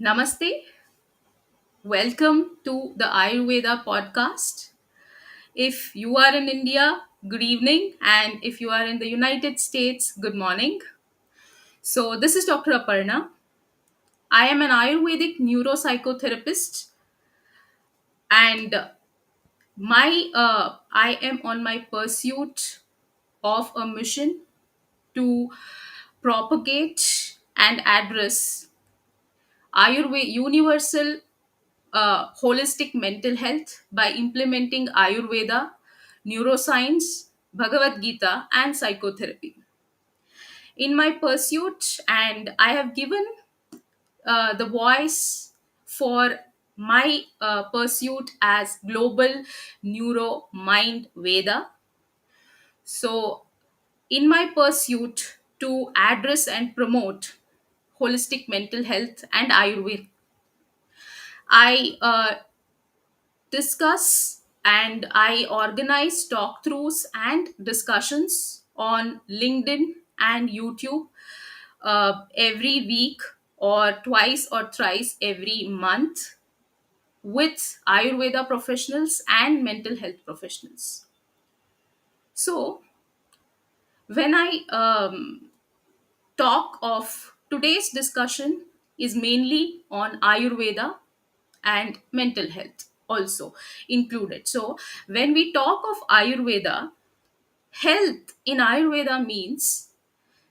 Namaste. Welcome to the Ayurveda podcast. If you are in India, good evening. And if you are in the United States, good morning. So, this is Dr. Aparna. I am an Ayurvedic neuropsychotherapist, and I am on my pursuit of a mission to propagate and address Ayurveda universal holistic mental health by implementing Ayurveda, neuroscience, Bhagavad Gita, and psychotherapy. In my pursuit, and I have given the voice for my pursuit as Global Neuro Mind Veda. So, in my pursuit to address and promote holistic mental health and Ayurveda, I discuss and I organize talk throughs and discussions on LinkedIn and YouTube every week or twice or thrice every month with Ayurveda professionals and mental health professionals. So, when I talk of today's discussion is mainly on Ayurveda and mental health also included. So, when we talk of Ayurveda, health in Ayurveda means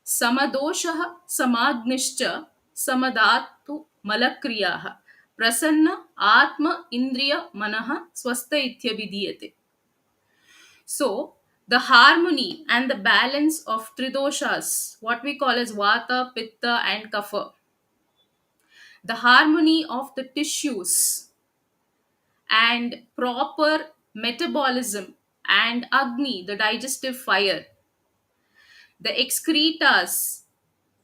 samadosha samagnischa samadatu malakriyaha prasanna atma indriya manaha swasta ityabhidiyate. So, the harmony and the balance of tridoshas, what we call as vata, pitta, and kapha, the harmony of the tissues and proper metabolism and agni, the digestive fire, the excretas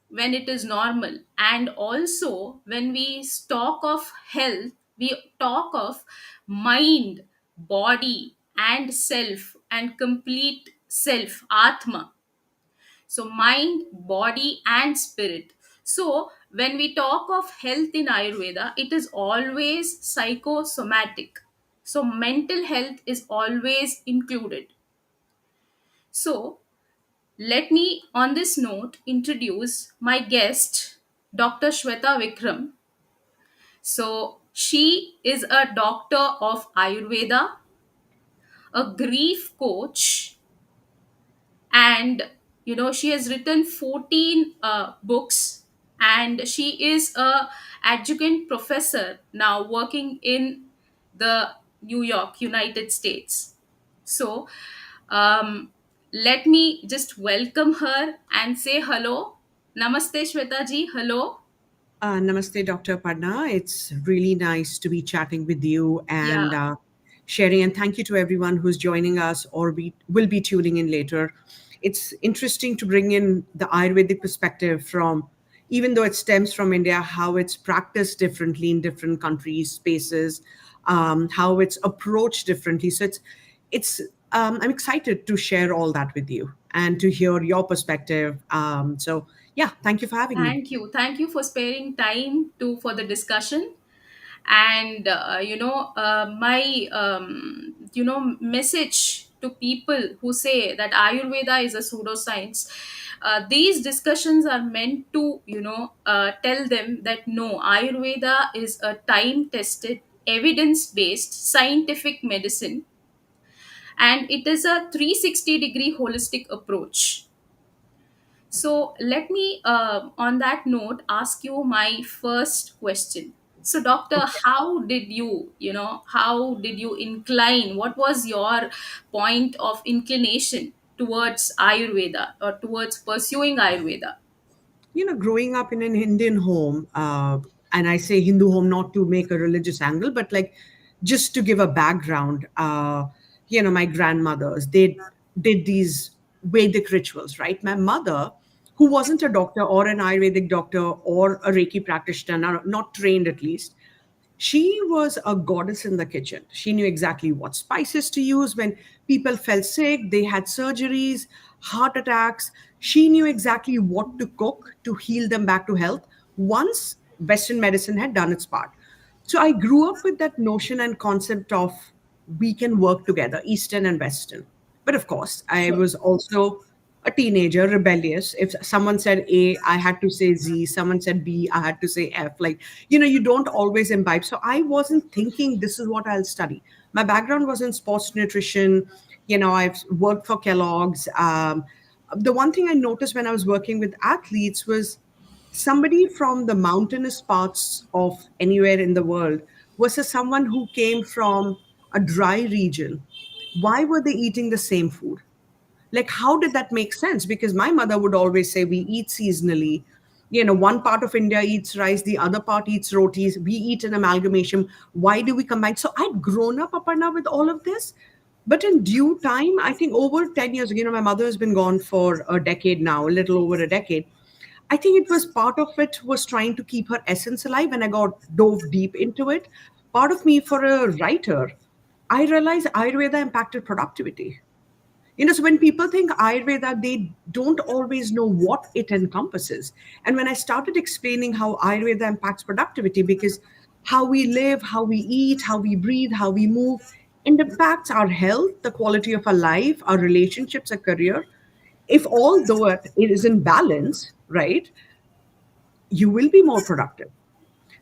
when it is normal, and also when we talk of health, we talk of mind, body, and self, and complete self, atma. So, mind, body, and spirit. So, when we talk of health in Ayurveda, it is always psychosomatic. So, mental health is always included. So, let me, on this note, introduce my guest, Dr. Shweta Vikram. So, she is a doctor of Ayurveda, a grief coach, and she has written 14 books, and she is a adjunct professor now working in the New York, United States. So, um, let me just welcome her and say hello. Namaste, Shweta ji. Hello. Namaste, Dr. Padna. It's really nice to be chatting with you and Yeah. sharing. And thank you to everyone who's joining us or will be tuning in later. It's interesting to bring in the Ayurvedic perspective from, even though it stems from India, how it's practiced differently in different countries, spaces, how it's approached differently. So I'm excited to share all that with you and to hear your perspective. Yeah, thank you for having me. Thank you. Thank you for sparing time to for the discussion. And my message to people who say that Ayurveda is a pseudoscience. These discussions are meant to tell them that no, Ayurveda is a time tested, evidence based scientific medicine, and it is a 360-degree holistic approach. So let me, on that note, ask you my first question. So, doctor, Okay. how did you incline? What was your point of inclination towards Ayurveda or towards pursuing Ayurveda? Growing up in an Indian home, and I say Hindu home not to make a religious angle, but like just to give a background, my grandmothers, they did these Vedic rituals, right? My mother, who wasn't a doctor or an Ayurvedic doctor or a Reiki practitioner, not trained at least, she was a goddess in the kitchen. She knew exactly what spices to use when people fell sick, they had surgeries, heart attacks. She knew exactly what to cook to heal them back to health. Once Western medicine had done its part. So I grew up with that notion and concept of we can work together, Eastern and Western. But of course, I Sure. was also a teenager, rebellious. If someone said A, I had to say Z. Someone said B, I had to say F. Like, you don't always imbibe. So I wasn't thinking this is what I'll study. My background was in sports nutrition. I've worked for Kellogg's. The one thing I noticed when I was working with athletes was somebody from the mountainous parts of anywhere in the world versus someone who came from a dry region. Why were they eating the same food? Like, how did that make sense? Because my mother would always say we eat seasonally. One part of India eats rice, the other part eats rotis, we eat an amalgamation. Why do we combine? So I'd grown up Aparna with all of this. But in due time, I think over 10 years, my mother has been gone for a decade now, a little over a decade. I think it was part of it was trying to keep her essence alive, and I got dove deep into it. Part of me, for a writer, I realized Ayurveda impacted productivity. So when people think Ayurveda, they don't always know what it encompasses. And when I started explaining how Ayurveda impacts productivity, because how we live, how we eat, how we breathe, how we move, it impacts our health, the quality of our life, our relationships, our career. If all though it is in balance, right, you will be more productive.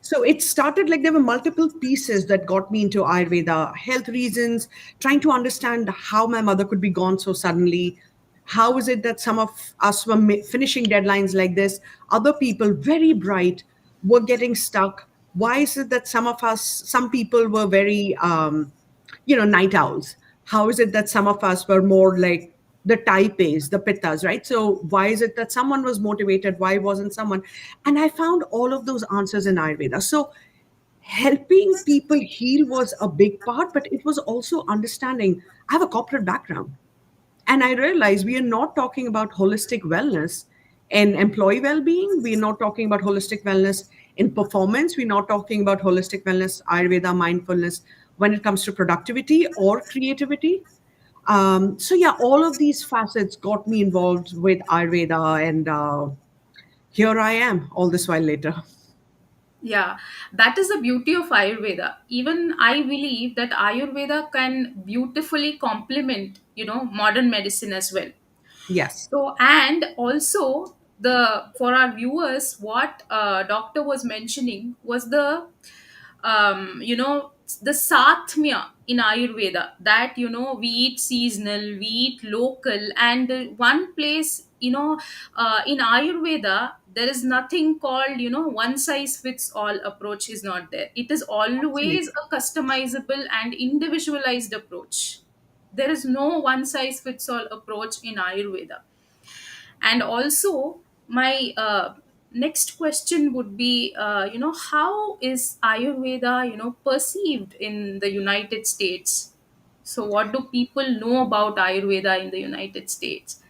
So it started like there were multiple pieces that got me into Ayurveda, health reasons, trying to understand how my mother could be gone so suddenly. How is it that some of us were finishing deadlines like this? Other people, very bright, were getting stuck. Why is it that some people were very, night owls? How is it that some of us were more like the type A's, the pittas, right? So why is it that someone was motivated? Why wasn't someone? And I found all of those answers in Ayurveda. So helping people heal was a big part, but it was also understanding. I have a corporate background. And I realized we are not talking about holistic wellness in employee well being. We're not talking about holistic wellness in performance. We're not talking about holistic wellness, Ayurveda, mindfulness when it comes to productivity or creativity. So, yeah, all of these facets got me involved with Ayurveda. And here I am all this while later. Yeah, that is the beauty of Ayurveda. Even I believe that Ayurveda can beautifully complement, modern medicine as well. Yes. So, and also the for our viewers, what doctor was mentioning was the satmya in Ayurveda, that we eat seasonal, we eat local, and one place, in Ayurveda there is nothing called, one size fits all approach is not there. It is always Absolutely. a customizable and individualized approach. There is no one size fits all approach in Ayurveda. And also, my next question would be, how is Ayurveda, perceived in the United States? So what do people know about Ayurveda in the United States?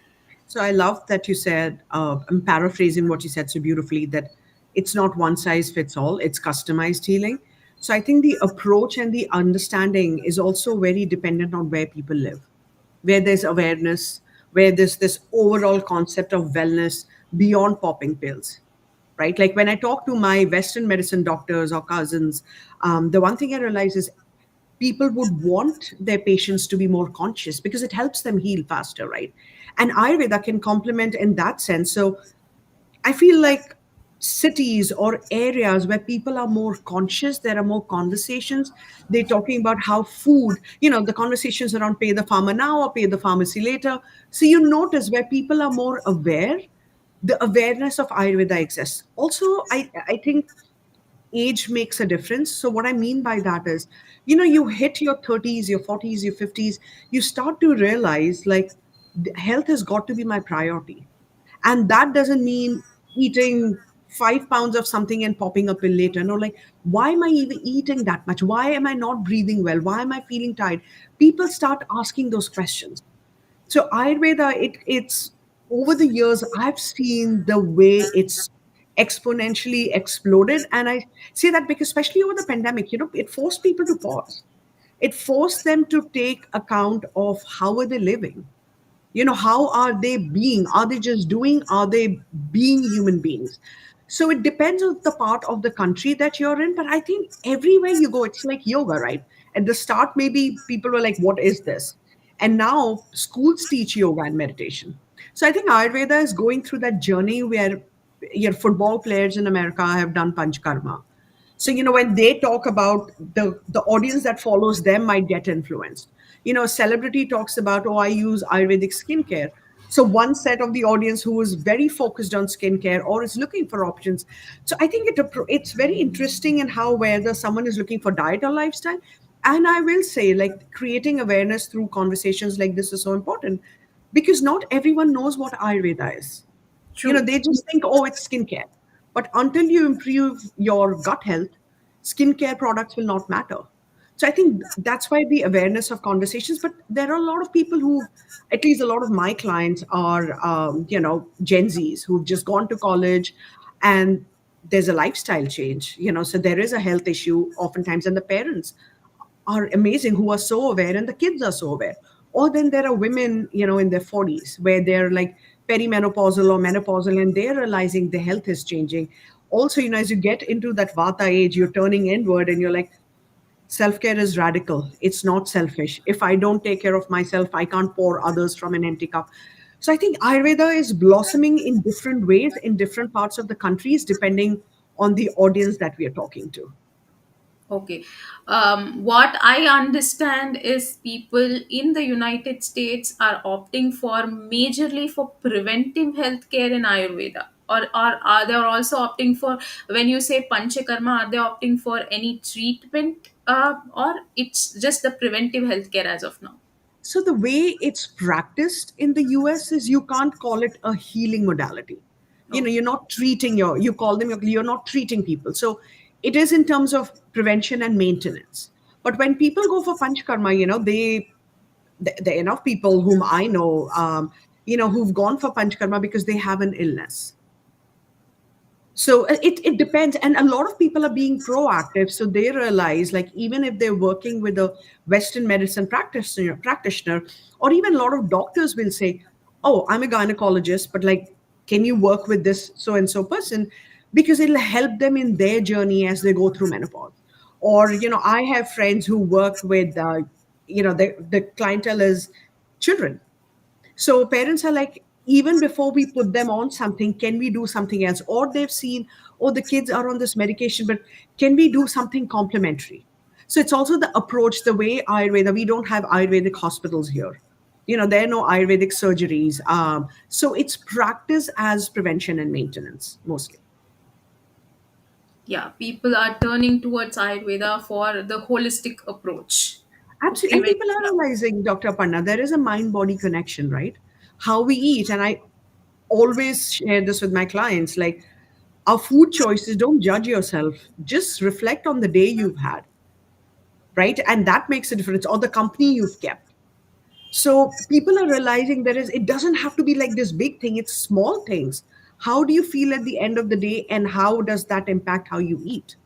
So I love that you said, I'm paraphrasing what you said so beautifully, that it's not one size fits all, it's customized healing. So I think the approach and the understanding is also very dependent on where people live, where there's awareness, where there's this overall concept of wellness beyond popping pills, right? Like when I talk to my Western medicine doctors or cousins, the one thing I realize is people would want their patients to be more conscious because it helps them heal faster, right? And Ayurveda can complement in that sense. So I feel like cities or areas where people are more conscious, there are more conversations. They're talking about how food, the conversations around pay the farmer now or pay the pharmacy later. So you notice where people are more aware, the awareness of Ayurveda exists. Also, I think age makes a difference. So what I mean by that is, you hit your 30s, your 40s, your 50s, you start to realize like health has got to be my priority. And that doesn't mean eating 5 pounds of something and popping a pill later. No, like, why am I even eating that much? Why am I not breathing well? Why am I feeling tired? People start asking those questions. So Ayurveda, it's over the years, I've seen the way it's exponentially exploded. And I say that because especially over the pandemic, it forced people to pause. It forced them to take account of how are they living? How are they being? Are they just doing? Are they being human beings? So it depends on the part of the country that you're in. But I think everywhere you go, it's like yoga, right? At the start, maybe people were like, what is this? And now schools teach yoga and meditation. So I think Ayurveda is going through that journey where your football players in America have done Panchkarma. So, when they talk about the audience that follows them might get influenced. A celebrity talks about, oh, I use Ayurvedic skincare. So one set of the audience who is very focused on skincare or is looking for options. So I think it's very interesting in how whether someone is looking for diet or lifestyle. And I will say, like, creating awareness through conversations like this is so important because not everyone knows what Ayurveda is. True. They just think, oh, it's skincare. But until you improve your gut health, skincare products will not matter. So I think that's why the awareness of conversations. But there are a lot of people who, at least a lot of my clients are, Gen Zs who've just gone to college, and there's a lifestyle change. So there is a health issue oftentimes, and the parents are amazing who are so aware and the kids are so aware. Or then there are women, in their 40s where they're like perimenopausal or menopausal and they're realizing the health is changing. Also, as you get into that vata age, you're turning inward and you're like, self-care is radical. It's not selfish. If I don't take care of myself, I can't pour others from an empty cup. So I think Ayurveda is blossoming in different ways in different parts of the countries, depending on the audience that we are talking to. Okay. What I understand is people in the United States are opting for majorly for preventive healthcare in Ayurveda. Or are they also opting for, when you say Panchakarma, are they opting for any treatment, or it's just the preventive healthcare as of now? So the way it's practiced in the US is you can't call it a healing modality. Okay. You're not treating you call them, you're not treating people. So it is in terms of prevention and maintenance. But when people go for panchkarma, there are enough people whom I know, who've gone for panchkarma because they have an illness. So it depends. And a lot of people are being proactive. So they realize, like, even if they're working with a Western medicine practitioner, or even a lot of doctors will say, oh, I'm a gynecologist, but like, can you work with this so and so person? Because it'll help them in their journey as they go through menopause. Or, I have friends who work with, the clientele is children. So parents are like, even before we put them on something, can we do something else? Or they've seen, oh, the kids are on this medication, but can we do something complementary? So it's also the approach, the way Ayurveda, we don't have Ayurvedic hospitals here. There are no Ayurvedic surgeries. So it's practice as prevention and maintenance mostly. Yeah, people are turning towards Ayurveda for the holistic approach to Absolutely. And prevent. people are Yeah. realizing, Dr. Panna, there is a mind body connection, right? How we eat. And I always share this with my clients, like, our food choices, don't judge yourself, just reflect on the day you've had, right? And that makes a difference, or the company you've kept. So people are realizing it doesn't have to be like this big thing, it's small things. How do you feel at the end of the day, and how does that impact how you eat?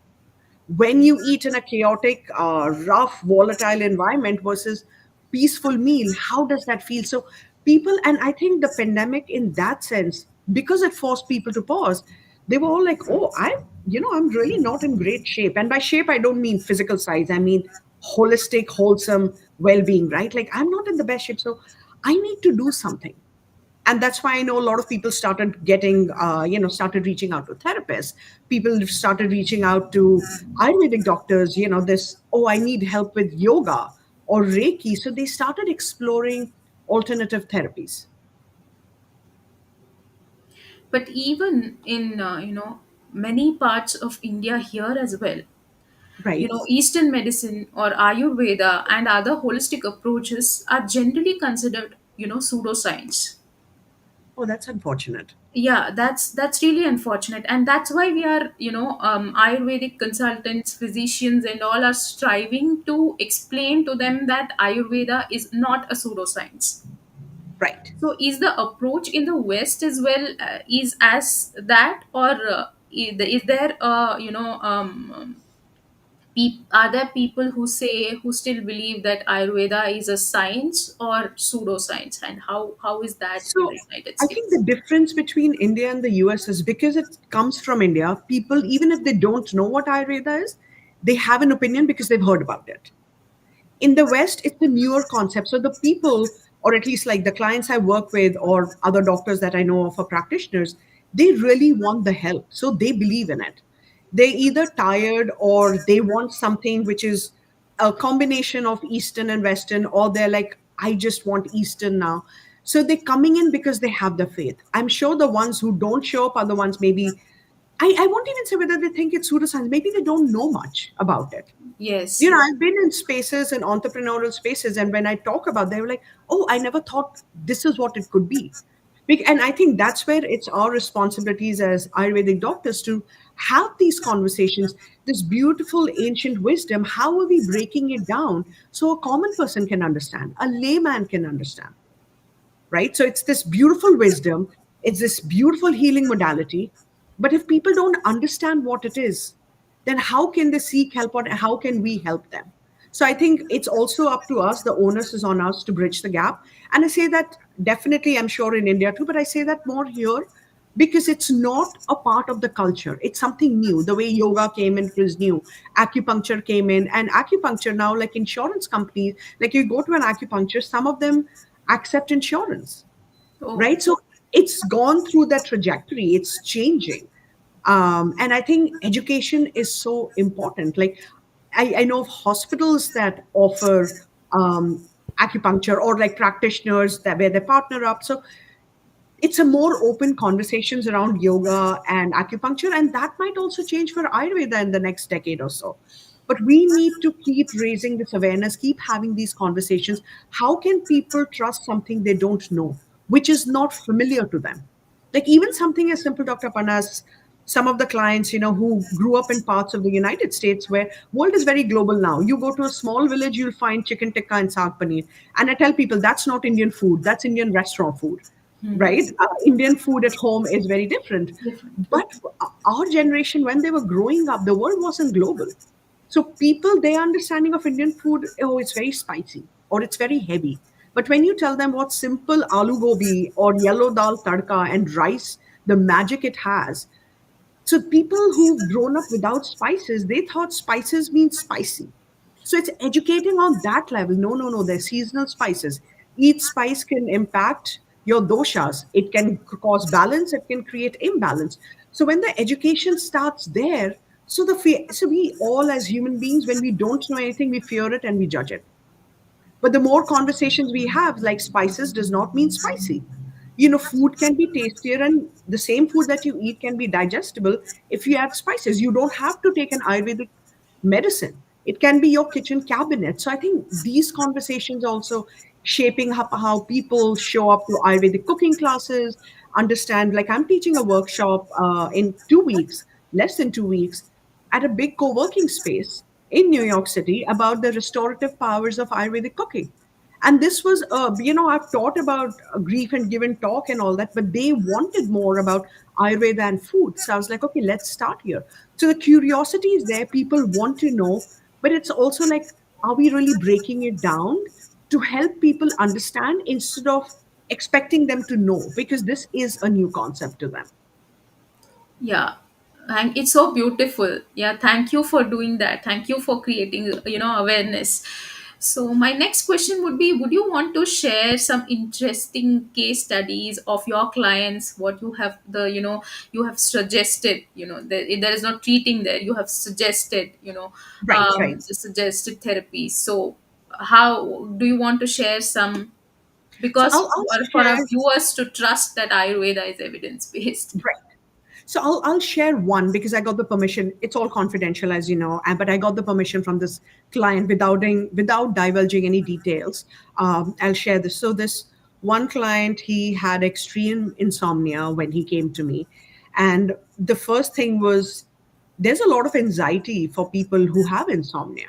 When you eat in a chaotic, rough, volatile environment versus peaceful meal, how does that feel? So people, and I think the pandemic in that sense, because it forced people to pause, they were all like, oh, I'm really not in great shape. And by shape, I don't mean physical size. I mean holistic, wholesome well-being, right? Like, I'm not in the best shape. So I need to do something. And that's why I know a lot of people started started reaching out to therapists. People started reaching out to Ayurvedic doctors. This, oh, I need help with yoga or Reiki. So they started exploring alternative therapies. But even in many parts of India here as well, Right. Eastern medicine or Ayurveda and other holistic approaches are generally considered pseudoscience. Oh, that's unfortunate. Yeah, that's really unfortunate, and that's why we are Ayurvedic consultants, physicians, and all are striving to explain to them that Ayurveda is not a pseudoscience. Right. So is the approach in the West as well, is as that, or is there Are there people who still believe that Ayurveda is a science or pseudoscience, and how is that in the So United I think the States? difference between India and the US is because it comes from India, people, even if they don't know what Ayurveda is, they have an opinion because they've heard about it. In the West, it's a newer concept. So the people, or at least like the clients I work with, or other doctors that I know of, or practitioners, they really want the help. So they believe in it. They're either tired or they want something which is a combination of Eastern and Western, or they're like, I just want Eastern now. So they're coming in because they have the faith. I'm sure the ones who don't show up are the ones maybe, I won't even say whether they think it's pseudoscience, maybe they don't know much about it. Yes, You know, yes. I've been in spaces and entrepreneurial spaces, and when I talk about, they were like, "Oh, I never thought this is what it could be." And I think that's where it's our responsibilities as Ayurvedic doctors to have these conversations, this beautiful ancient wisdom. How are we breaking it down so a common person can understand, a layman can understand? Right? So it's this beautiful wisdom, it's this beautiful healing modality. But if people don't understand what it is, then how can they seek help or how can we help them? So I think it's also up to us. The onus is on us to bridge the gap. And I say that definitely, I'm sure in India too, but I say that more here because it's not a part of the culture. It's something new. The way yoga came in was new. Acupuncture came in, and acupuncture now, like insurance companies, like you go to an acupuncture, some of them accept insurance, Oh, right? So it's gone through that trajectory, it's changing. And I think education is so important. Like I know of hospitals that offer acupuncture, or like practitioners that where they partner up. So it's a more open conversations around yoga and acupuncture, and that might also change for Ayurveda in the next decade or so. But we need to keep raising this awareness, keep having these conversations. How can people trust something they don't know, which is not familiar to them? Like even something as simple, Dr. Panas, some of the clients, who grew up in parts of the United States where world is very global now. You go to a small village, you'll find chicken tikka and saag paneer. And I tell people that's not Indian food, that's Indian restaurant food, right? Indian food at home is very different. different. But our generation, when they were growing up, the world wasn't global. So people, their understanding of Indian food, oh, it's very spicy or it's very heavy. But when you tell them what simple aloo gobi or yellow dal tadka and rice, the magic it has. So people who've grown up without spices, they thought spices mean spicy. So it's educating on that level. No, no, no, they're seasonal spices. Each spice can impact your doshas. It can cause balance, it can create imbalance. So when the education starts there, so we all as human beings, when we don't know anything, we fear it and we judge it. But the more conversations we have, like spices does not mean spicy. Food can be tastier, and the same food that you eat can be digestible if you add spices. You don't have to take an Ayurvedic medicine. It can be your kitchen cabinet. So I think these conversations also shaping how people show up to Ayurvedic cooking classes, understand, like I'm teaching a workshop in 2 weeks, less than 2 weeks, at a big co-working space in New York City about the restorative powers of Ayurvedic cooking. And this was, I've taught about grief and given talk and all that, but they wanted more about Ayurveda and food. So I was like, okay, let's start here. So the curiosity is there. People want to know, but it's also like, are we really breaking it down to help people understand instead of expecting them to know? Because this is a new concept to them. Yeah, and it's so beautiful. Yeah, thank you for doing that. Thank you for creating, awareness. So my next question would be, would you want to share some interesting case studies of your clients, what you have you have suggested, there is no treating there, you have suggested, Right, right. suggested therapies. So how do you want to share some, So because I'll for share. our viewers to trust that Ayurveda is evidence based. Right. So I'll share one because I got the permission. It's all confidential, as you know, but I got the permission from this client without divulging any details. I'll share this. So this one client, he had extreme insomnia when he came to me, and the first thing was there's a lot of anxiety for people who have insomnia.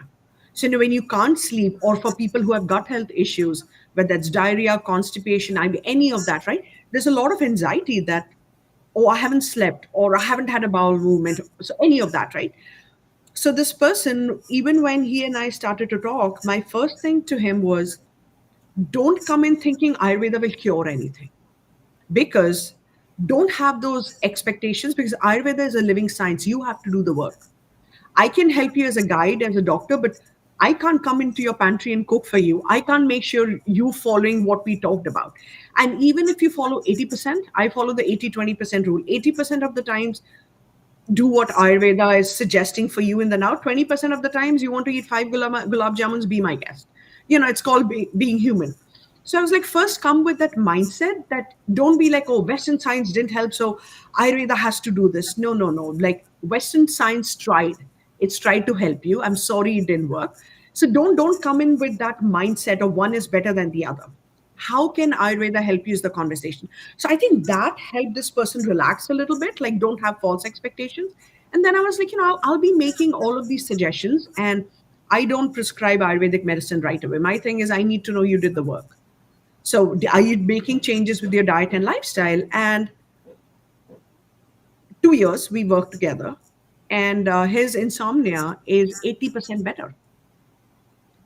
So when you can't sleep, or for people who have gut health issues, whether that's diarrhea, constipation, any of that, right? There's a lot of anxiety that, oh, I haven't slept, or I haven't had a bowel movement. So any of that, right? So this person, even when he and I started to talk, my first thing to him was, don't come in thinking Ayurveda will cure anything, because don't have those expectations, because Ayurveda is a living science. You have to do the work. I can help you as a guide, as a doctor, but I can't come into your pantry and cook for you. I can't make sure you following what we talked about. And even if you follow 80%, I follow the 80-20% rule. 80% of the times, do what Ayurveda is suggesting for you in the now. 20% of the times, you want to eat five gulab jamuns, be my guest. It's called being human. So I was like, first come with that mindset that don't be like, oh, Western science didn't help, so Ayurveda has to do this. No, no, no. Like Western science tried. It's tried to help you. I'm sorry it didn't work. So don't come in with that mindset of one is better than the other. How can Ayurveda help you is the conversation. So I think that helped this person relax a little bit, like don't have false expectations. And then I was like, I'll be making all of these suggestions, and I don't prescribe Ayurvedic medicine right away. My thing is, I need to know you did the work. So, are you making changes with your diet and lifestyle? And 2 years we worked together, and his insomnia is 80% better.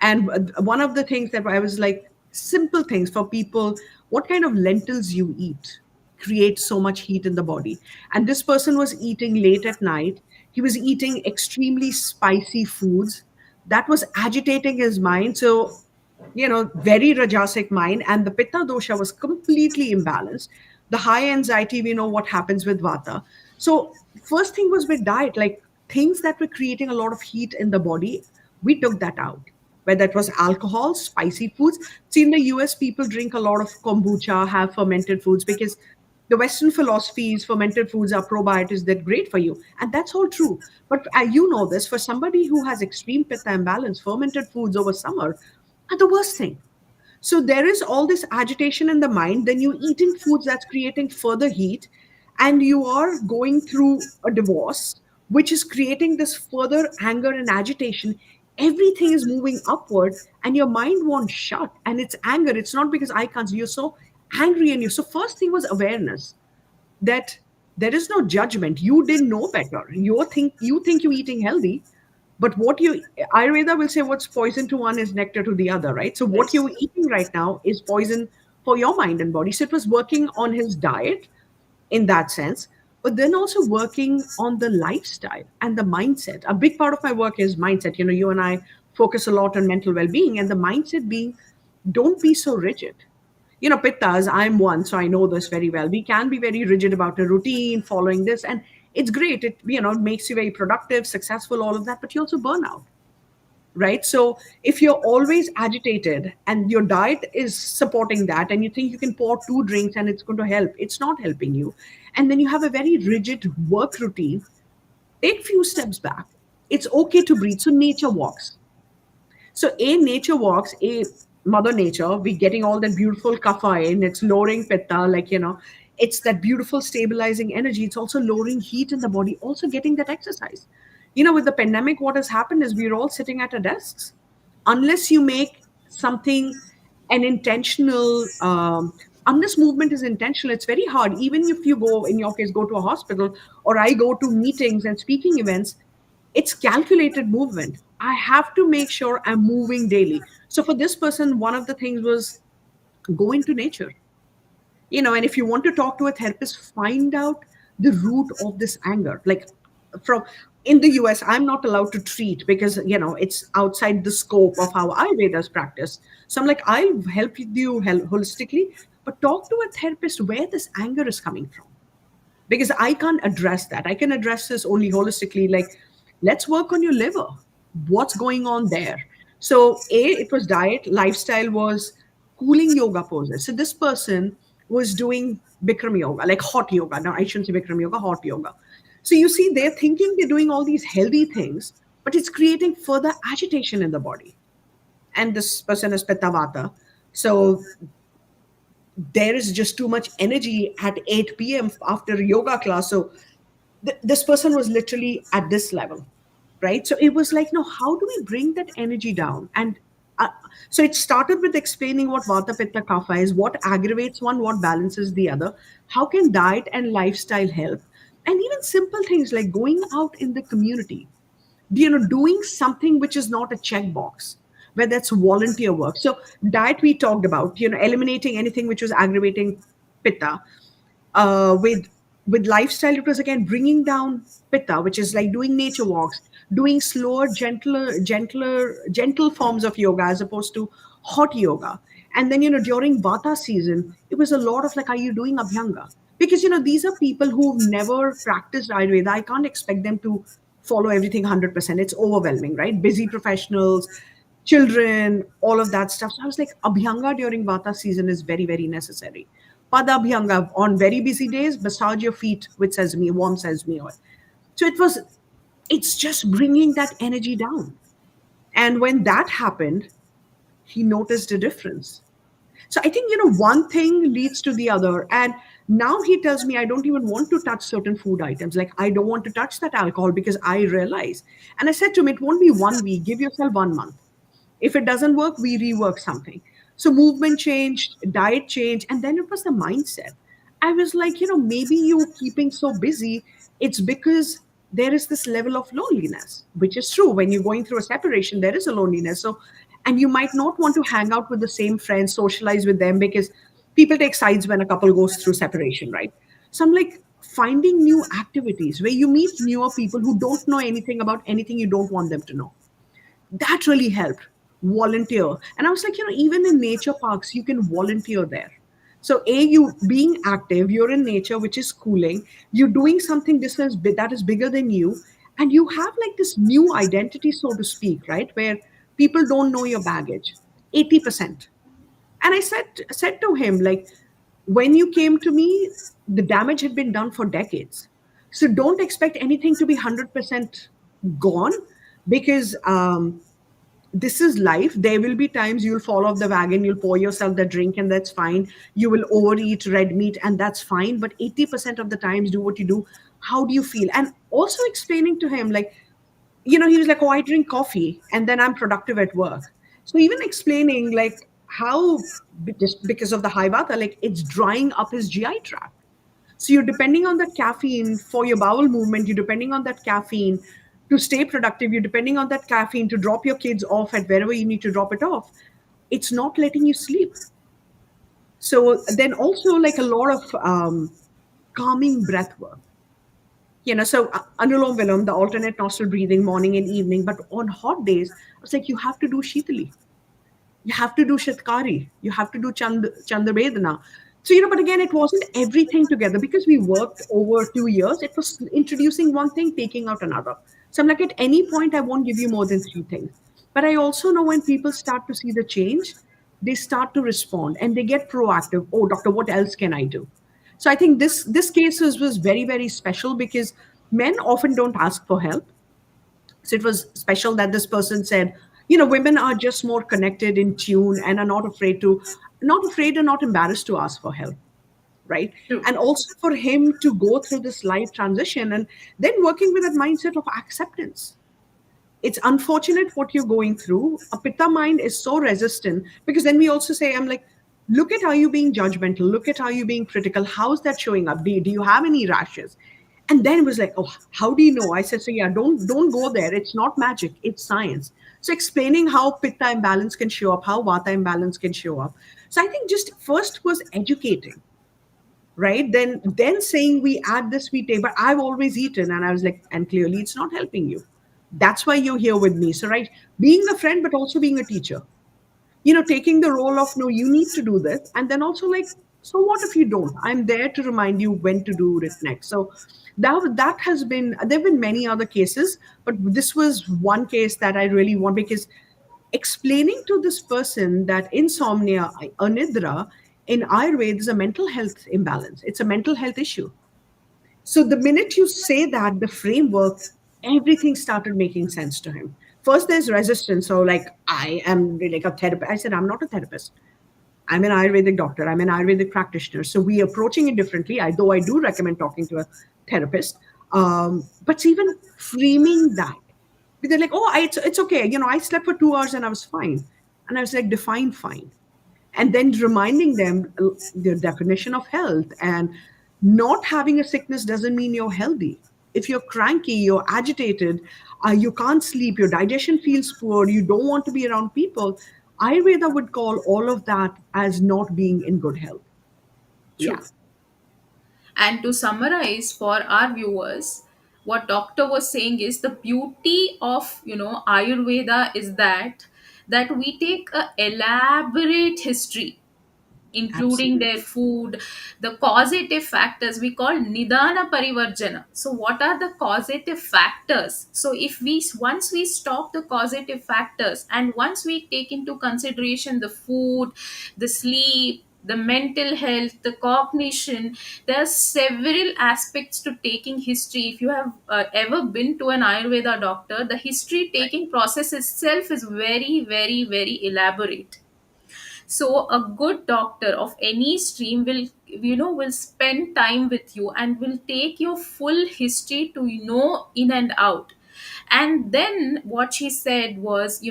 And one of the things that I was like, simple things for people, what kind of lentils you eat creates so much heat in the body. And this person was eating late at night. He was eating extremely spicy foods that was agitating his mind. So, very Rajasic mind. And the Pitta dosha was completely imbalanced. The high anxiety, we know what happens with Vata. So, first thing was with diet, like things that were creating a lot of heat in the body, we took that out, whether it was alcohol, spicy foods. See, in the US, people drink a lot of kombucha, have fermented foods, because the Western philosophy is fermented foods are probiotics that great for you. And that's all true. But you know this, for somebody who has extreme pitta imbalance, fermented foods over summer are the worst thing. So there is all this agitation in the mind. Then you eating foods that's creating further heat, and you are going through a divorce, which is creating this further anger and agitation. Everything is moving upward, and your mind won't shut. And it's anger. It's not because I can't. You're so angry, and you. So first thing was awareness that there is no judgment. You didn't know better. You think you're eating healthy, but what you Ayurveda will say, what's poison to one is nectar to the other, right? So what Yes. you're eating right now is poison for your mind and body. So it was working on his diet in that sense, but then also working on the lifestyle and the mindset. A big part of my work is mindset. You and I focus a lot on mental well-being, and the mindset being, don't be so rigid. Pittas, I'm one, so I know this very well. We can be very rigid about a routine, following this, and it's great. It makes you very productive, successful, all of that, but you also burn out, right? So if you're always agitated and your diet is supporting that, and you think you can pour two drinks and it's going to help, it's not helping you. And then you have a very rigid work routine, take few steps back. It's okay to breathe. So nature walks. So A, nature walks, A, Mother Nature, we getting all that beautiful kapha in, it's lowering pitta, it's that beautiful stabilizing energy. It's also lowering heat in the body, also getting that exercise. With the pandemic, what has happened is we're all sitting at our desks. Unless you make something an intentional, unless movement is intentional, it's very hard. Even if you go, in your case, go to a hospital, or I go to meetings and speaking events, it's calculated movement. I have to make sure I'm moving daily. So for this person, one of the things was go into nature. And if you want to talk to a therapist, find out the root of this anger. Like, from in the US, I'm not allowed to treat, because it's outside the scope of how Ayurveda's practice. So I'm like, I'll help you holistically, but talk to a therapist where this anger is coming from, because I can't address that. I can address this only holistically. Like, let's work on your liver. What's going on there? So, it was diet, lifestyle was cooling yoga poses. So, this person was doing Bikram yoga, like hot yoga. Now, I shouldn't say Bikram yoga, hot yoga. So, you see, they're thinking they're doing all these healthy things, but it's creating further agitation in the body. And this person is Pitta Vata. So, there is just too much energy at 8 p.m. after yoga class. So this person was literally at this level, right? So it was like, no, how do we bring that energy down? And so it started with explaining what Vata Pitta Kapha is, what aggravates one, what balances the other, how can diet and lifestyle help, and even simple things like going out in the community. doing something which is not a checkbox, where that's volunteer work. So diet we talked about, eliminating anything which was aggravating pitta. With lifestyle, it was again bringing down pitta, which is like doing nature walks, doing slower, gentle forms of yoga as opposed to hot yoga. And then during vata season, it was a lot of like, are you doing abhyanga? Because these are people who've never practiced ayurveda. I can't expect them to follow everything 100%. It's overwhelming, right? Busy professionals, children, all of that stuff. So I was like, abhyanga during vata season is very, very necessary. Padabhyanga on very busy days, massage your feet with sesame, warm sesame oil. So it's just bringing that energy down. And when that happened, he noticed a difference. So I think, one thing leads to the other. And now he tells me I don't even want to touch certain food items. Like, I don't want to touch that alcohol because I realize. And I said to him, it won't be 1 week. Give yourself 1 month. If it doesn't work, we rework something. So movement changed, diet changed, and then it was the mindset. I was like, maybe you keeping so busy, it's because there is this level of loneliness, which is true. When you're going through a separation, there is a loneliness. So, and you might not want to hang out with the same friends, socialize with them, because people take sides when a couple goes through separation, right? So I'm like, finding new activities where you meet newer people who don't know anything about anything you don't want them to know. That really helped. Volunteer. And I was like, even in nature parks you can volunteer there. So you being active, you're in nature, which is cooling, you're doing something that is bigger than you, and you have like this new identity, so to speak, right, where people don't know your baggage 80%. And I said to him, like, when you came to me, the damage had been done for decades. So don't expect anything to be 100% gone, because this is life. There will be times you'll fall off the wagon, you'll pour yourself the drink, and that's fine. You will overeat red meat, and that's fine. But 80% of the times, do what you do. How do you feel? And also explaining to him, like, he was like, oh, I drink coffee and then I'm productive at work. So even explaining, like, how just because of the high vata, like, it's drying up his GI tract. So you're depending on that caffeine for your bowel movement. You're depending on that caffeine to stay productive. You're depending on that caffeine to drop your kids off at wherever you need to drop it off. It's not letting you sleep. So then also like a lot of calming breath work. So Anulom Vilom, the alternate nostril breathing morning and evening. But on hot days, I was like, you have to do Shitali. You have to do Shatkari. You have to do Chandravedana. So, but again, it wasn't everything together because we worked over 2 years. It was introducing one thing, taking out another. So I'm like, at any point, I won't give you more than 3 things. But I also know when people start to see the change, they start to respond and they get proactive. Oh, doctor, what else can I do? So I think this case was very, very special because men often don't ask for help. So it was special that this person said, women are just more connected, in tune, and are not afraid and not embarrassed to ask for help, right? True. And also for him to go through this life transition and then working with that mindset of acceptance. It's unfortunate what you're going through. A pitta mind is so resistant because then we also say, I'm like, look at how you're being judgmental. Look at how you're being critical. How's that showing up? Do you have any rashes? And then it was like, oh, how do you know? I said, so yeah, don't go there. It's not magic. It's science. So explaining how pitta imbalance can show up, how vata imbalance can show up. So I think just first was educating, right? Then saying we add this, we take, but I've always eaten. And I was like, and clearly it's not helping you. That's why you're here with me. So, right, being a friend, but also being a teacher, taking the role of, no, you need to do this. And then also like, so what if you don't? I'm there to remind you when to do it next. So that has been, there have been many other cases, but this was one case that I really want, because explaining to this person that insomnia, anidra, in Ayurveda is a mental health imbalance. It's a mental health issue. So the minute you say that, the framework, everything started making sense to him. First, there's resistance. So, like, I am really like a therapist. I said, I'm not a therapist. I'm an Ayurvedic doctor. I'm an Ayurvedic practitioner. So we approaching it differently. Though I do recommend talking to a therapist. But even framing that, they're like, oh, it's okay. I slept for 2 hours and I was fine. And I was like, define fine. And then reminding them the definition of health, and not having a sickness doesn't mean you're healthy. if you're cranky, you're agitated, you can't sleep, your digestion feels poor, you don't want to be around people, Ayurveda would call all of that as not being in good health. Yeah. True. And to summarize for our viewers, what doctor was saying is the beauty of Ayurveda is that we take a elaborate history, including Absolutely. their food, the causative factors we call nidana parivarjana. So what are the causative factors? So if we once we stop the causative factors, and once we take into consideration the food, the sleep, the mental health, the cognition, there are several aspects to taking history. If you have ever been to an Ayurveda doctor, the history taking process itself is very, very, very elaborate. So a good doctor of any stream will spend time with you and will take your full history to know in and out. And then what she said was,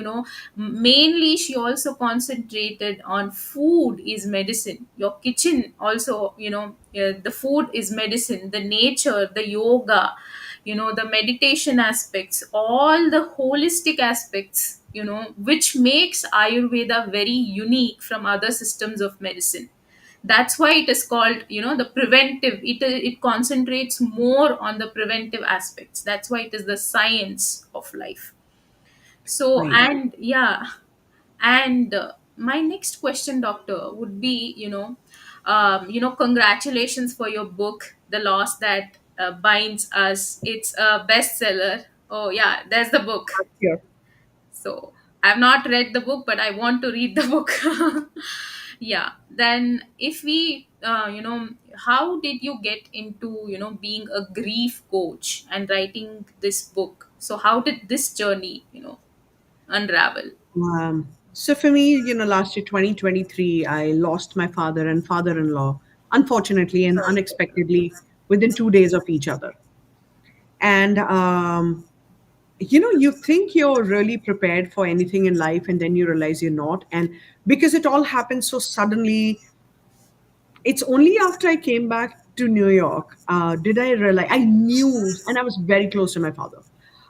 mainly she also concentrated on food is medicine. Your kitchen also, the food is medicine, the nature, the yoga, the meditation aspects, all the holistic aspects, which makes Ayurveda very unique from other systems of medicine. That's why it is called, the preventive. It concentrates more on the preventive aspects. That's why it is the science of life. So, Right. and yeah, and my next question, doctor, would be, congratulations for your book, The Loss That Binds Us. It's a bestseller. Oh yeah, there's the book. Here. So I've not read the book, but I want to read the book. Yeah. Then, if we, how did you get into, being a grief coach and writing this book? So how did this journey, unravel? So for me, last year, 2023, I lost my father and father-in-law, unfortunately and unexpectedly, within 2 days of each other. And you think you're really prepared for anything in life, and then you realize you're not. And because it all happened so suddenly, it's only after I came back to New York did I realize. I knew, and I was very close to my father.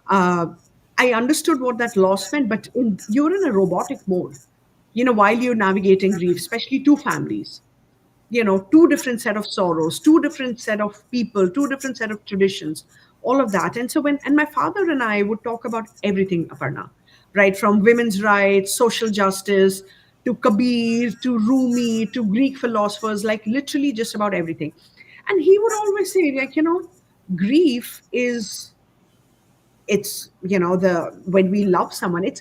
Uh, I understood what that loss meant, but you're in a robotic mode. While you're navigating grief, especially two families, two different set of sorrows, two different set of people, two different set of traditions, all of that. And so and my father and I would talk about everything, Aparna, right, from women's rights, social justice, to Kabir, to Rumi, to Greek philosophers, like literally just about everything. And he would always say, like, grief is, it's, the when we love someone, it's,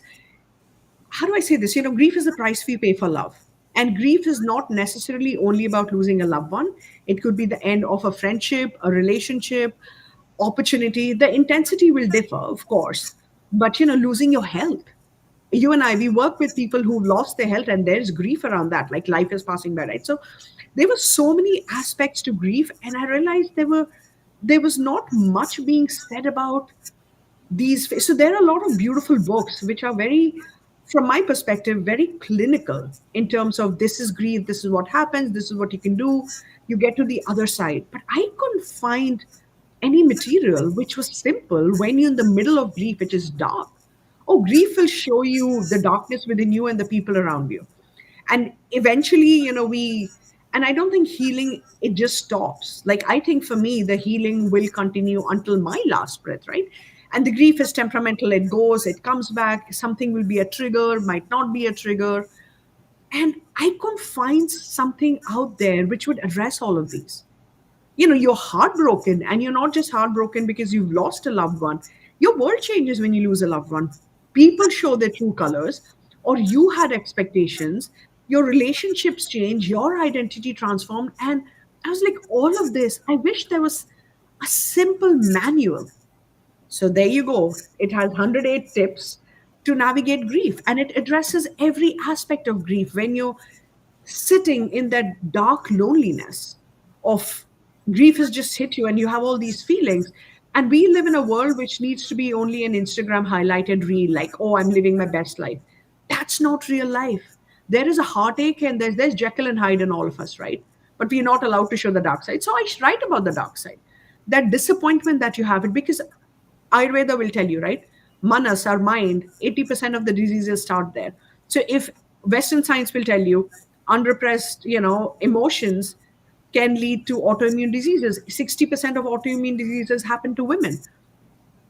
how do I say this? Grief is the price we pay for love. And grief is not necessarily only about losing a loved one. It could be the end of a friendship, a relationship, opportunity. The intensity will differ, of course, but losing your health. You and I, we work with people who've lost their health, and there's grief around that, like life is passing by, right? So there were so many aspects to grief, and I realized there was not much being said about these. So there are a lot of beautiful books which are very, from my perspective, very clinical in terms of this is grief, this is what happens, this is what you can do, you get to the other side. But I couldn't find any material which was simple when you're in the middle of grief, which is dark. Oh, grief will show you the darkness within you and the people around you. And eventually, we, and I don't think healing, it just stops. Like, I think for me, the healing will continue until my last breath, right? And the grief is temperamental. It goes, it comes back. Something will be a trigger, might not be a trigger. And I couldn't find something out there which would address all of these. You're heartbroken, and you're not just heartbroken because you've lost a loved one. Your world changes when you lose a loved one. People show their true colors, or you had expectations, your relationships change, your identity transformed. And I was like, all of this, I wish there was a simple manual. So there you go. It has 108 tips to navigate grief, and it addresses every aspect of grief. When you're sitting in that dark loneliness of grief has just hit you and you have all these feelings, and we live in a world which needs to be only an Instagram highlighted reel, like, oh, I'm living my best life. That's not real life. There is a heartache, and there's Jekyll and Hyde in all of us, right? But we're not allowed to show the dark side. So I write about the dark side. that disappointment that you have it, because Ayurveda will tell you, right? Manas, our mind, 80% of the diseases start there. So if Western science will tell you unrepressed, emotions can lead to autoimmune diseases. 60% of autoimmune diseases happen to women,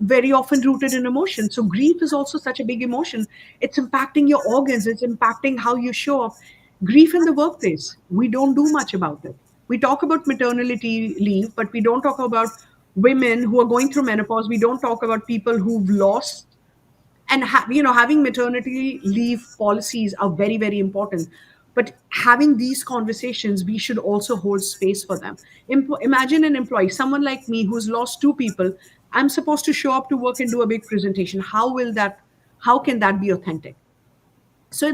very often rooted in emotion. So grief is also such a big emotion. It's impacting your organs, it's impacting how you show up. Grief in the workplace, we don't do much about it. We talk about maternity leave, but we don't talk about women who are going through menopause. We don't talk about people who've lost, and having maternity leave policies are very, very important, but having these conversations, we should also hold space for them. Imagine an employee, someone like me who's lost two people. I'm supposed to show up to work and do a big presentation. How can that be authentic? So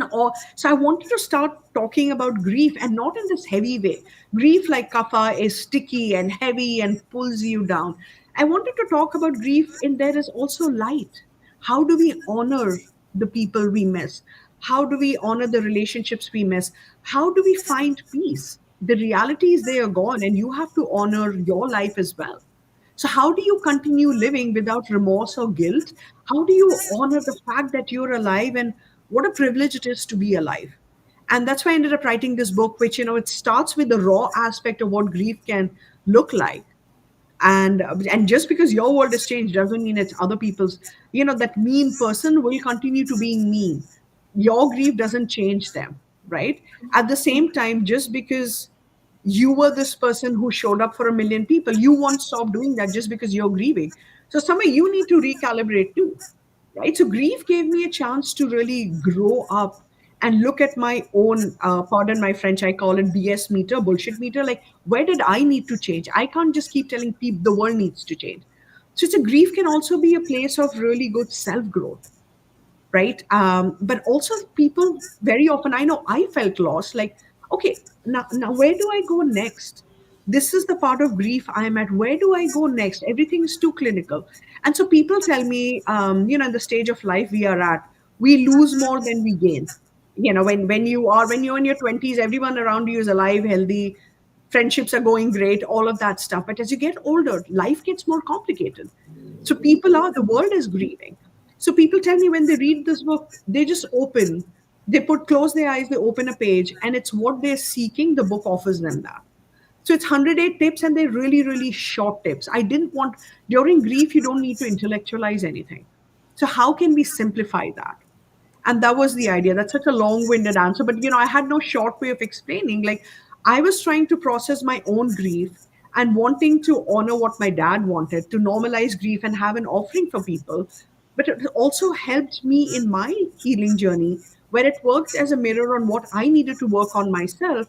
I wanted to start talking about grief, and not in this heavy way. Grief, like kapha, is sticky and heavy and pulls you down. I wanted to talk about grief in there is also light. How do we honor the people we miss? How do we honor the relationships we miss? How do we find peace? The reality is they are gone, and you have to honor your life as well. So, how do you continue living without remorse or guilt? How do you honor the fact that you're alive, and what a privilege it is to be alive? And that's why I ended up writing this book, which, it starts with the raw aspect of what grief can look like. And just because your world has changed doesn't mean it's other people's. That mean person will continue to being mean. Your grief doesn't change them, right? At the same time, just because you were this person who showed up for a million people, you won't stop doing that just because you're grieving. So somewhere you need to recalibrate too, right? So grief gave me a chance to really grow up and look at my own, pardon my French, I call it BS meter, bullshit meter. Like, where did I need to change? I can't just keep telling people the world needs to change. So it's a grief can also be a place of really good self growth, right? But also, people very often, I know I felt lost. Like, okay, now where do I go next? This is the part of grief I'm at. Where do I go next? Everything is too clinical. And so people tell me, in the stage of life we are at, we lose more than we gain. When you're in your 20s, everyone around you is alive, healthy, friendships are going great, all of that stuff. But as you get older, life gets more complicated. So the world is grieving. So people tell me when they read this book, they just close their eyes, they open a page, and it's what they're seeking. The book offers them that. So it's 108 tips, and they're really, really short tips. I didn't want, during grief, you don't need to intellectualize anything. So how can we simplify that? And that was the idea. That's such a long-winded answer, but I had no short way of explaining. Like, I was trying to process my own grief and wanting to honor what my dad wanted, to normalize grief and have an offering for people. But it also helped me in my healing journey, where it worked as a mirror on what I needed to work on myself.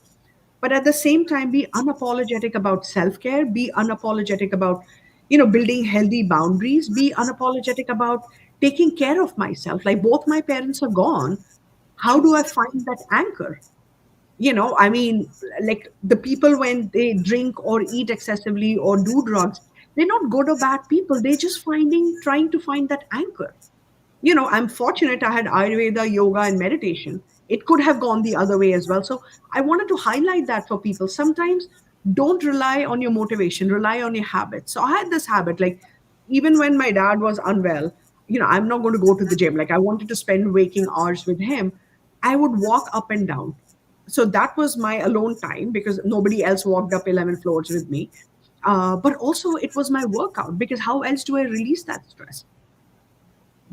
But at the same time, be unapologetic about self-care, be unapologetic about building healthy boundaries, be unapologetic about taking care of myself. Like, both my parents are gone. How do I find that anchor? I mean, like, the people, when they drink or eat excessively or do drugs, they're not good or bad people. They're just trying to find that anchor. I'm fortunate I had Ayurveda, yoga, and meditation. It could have gone the other way as well. So I wanted to highlight that for people. Sometimes don't rely on your motivation, rely on your habits. So I had this habit, like, even when my dad was unwell, I'm not going to go to the gym. Like, I wanted to spend waking hours with him. I would walk up and down. So that was my alone time, because nobody else walked up 11 floors with me. But also, it was my workout, because how else do I release that stress?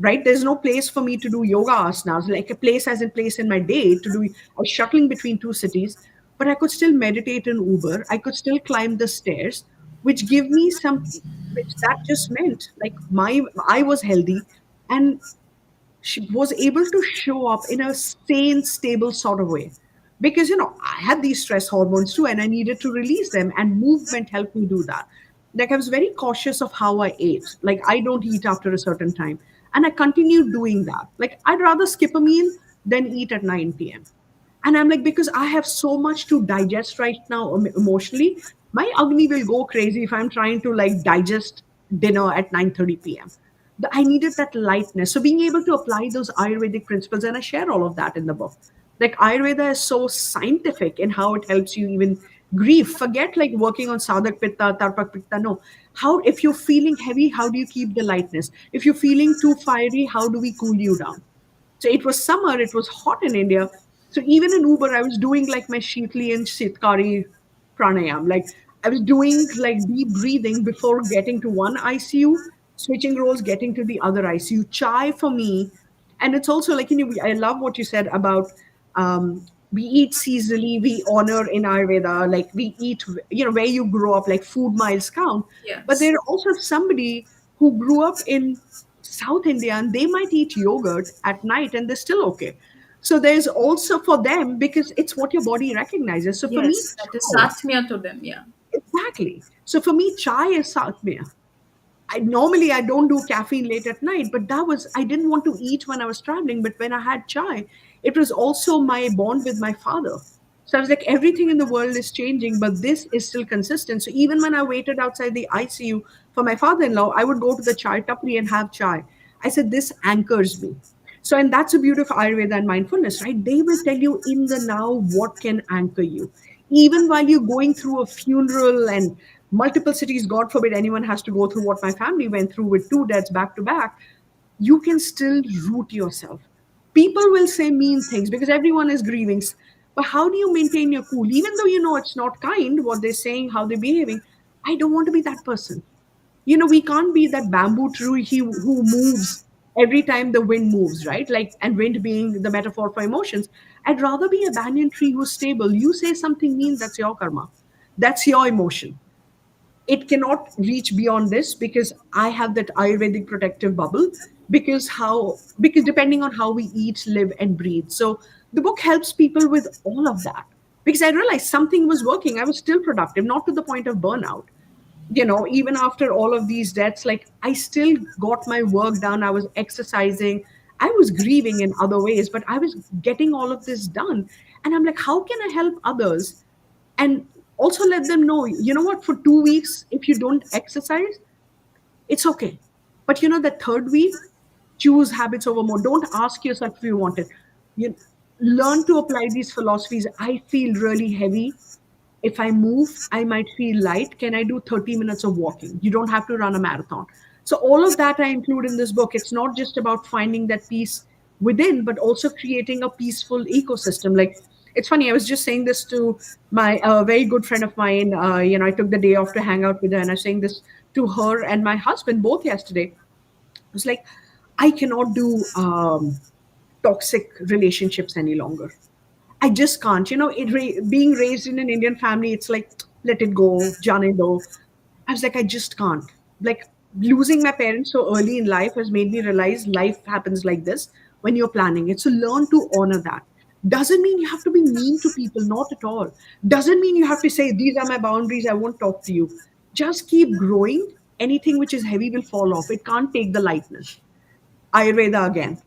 Right? There's no place for me to do yoga asanas, like a place as in place in my day to do. I was shuttling between two cities, but I could still meditate in Uber. I could still climb the stairs, which give me some, which that just meant like I was healthy, and she was able to show up in a sane, stable sort of way. Because, I had these stress hormones too, and I needed to release them, and movement helped me do that. Like, I was very cautious of how I ate. Like, I don't eat after a certain time. And I continued doing that. Like, I'd rather skip a meal than eat at 9 p.m. And I'm like, because I have so much to digest right now emotionally, my Agni will go crazy if I'm trying to like digest dinner at 9:30 p.m. I needed that lightness. So being able to apply those Ayurvedic principles, and I share all of that in the book. Like, Ayurveda is so scientific in how it helps you even Grief, forget like working on Sadak Pitta, Tarpak Pitta. No. How, if you're feeling heavy, how do you keep the lightness? If you're feeling too fiery, how do we cool you down? So it was summer, it was hot in India. So even in Uber, I was doing like my Sheetli and Sitkari pranayam. Like I was doing like deep breathing before getting to one ICU, switching roles, getting to the other ICU. Chai for me, and it's also like, I love what you said about we eat seasonally, we honor in Ayurveda, like we eat, where you grow up, like food miles count. But Yes. there are also somebody who grew up in South India and they might eat yogurt at night and they're still okay. So there's also for them because it's what your body recognizes. So for me, Yes, that is chai, Satmia to them. Yeah. exactly. So for me, chai is satmia. I don't do caffeine late at night, but that was, I didn't want to eat when I was traveling. But when I had chai, it was also my bond with my father. So I was like, everything in the world is changing, but this is still consistent. So even when I waited outside the ICU for my father-in-law, I would go to the chai tapri and have chai. I said, this anchors me. So, and that's a beauty of Ayurveda and mindfulness, right? They will tell you in the now what can anchor you. Even while you're going through a funeral and multiple cities, God forbid anyone has to go through what my family went through with two deaths back to back, you can still root yourself. People will say mean things because everyone is grieving. But how do you maintain your cool? Even though you know it's not kind what they're saying, how they're behaving, I don't want to be that person. We can't be that bamboo tree who moves every time the wind moves, right? Like, and wind being the metaphor for emotions. I'd rather be a banyan tree who's stable. You say something mean, that's your karma. That's your emotion. It cannot reach beyond this because I have that Ayurvedic protective bubble, because depending on how we eat, live, and breathe. So the book helps people with all of that. Because I realized something was working. I was still productive, not to the point of burnout. Even after all of these deaths, like I still got my work done. I was exercising. I was grieving in other ways, but I was getting all of this done. And I'm like, how can I help others? And also let them know, you know what, for 2 weeks, if you don't exercise, it's okay. But that third week, choose habits over more. Don't ask yourself if you want it. You learn to apply these philosophies. I feel really heavy. If I move, I might feel light. Can I do 30 minutes of walking? You don't have to run a marathon. So, all of that I include in this book. It's not just about finding that peace within, but also creating a peaceful ecosystem. Like, it's funny, I was just saying this to my very good friend of mine. I took the day off to hang out with her, and I was saying this to her and my husband both yesterday. I was like, I cannot do toxic relationships any longer. I just can't. Being raised in an Indian family, it's like, let it go, jane do. I was like, I just can't. Like, losing my parents so early in life has made me realize life happens like this when you're planning it. So learn to honor that. Doesn't mean you have to be mean to people, not at all. Doesn't mean you have to say, these are my boundaries, I won't talk to you. Just keep growing. Anything which is heavy will fall off. It can't take the lightness. Ayurveda again.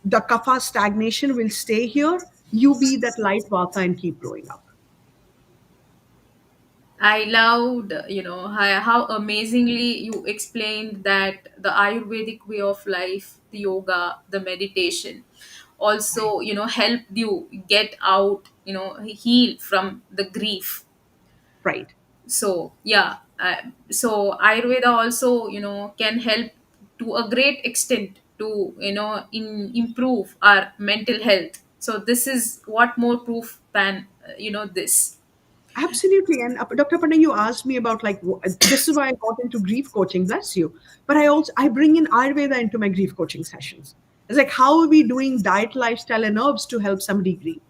The kapha stagnation will stay here. You be that light vata and keep growing up. I loved, how amazingly you explained that the Ayurvedic way of life, the yoga, the meditation, also, helped you get out, heal from the grief. Right. So yeah, so Ayurveda also, can help to a great extent to, improve our mental health. So this is what more proof than, this. Absolutely. And Dr. Panna, you asked me about like this is why I got into grief coaching. Bless you. But I bring in Ayurveda into my grief coaching sessions. It's like, how are we doing diet, lifestyle, and herbs to help somebody grieve?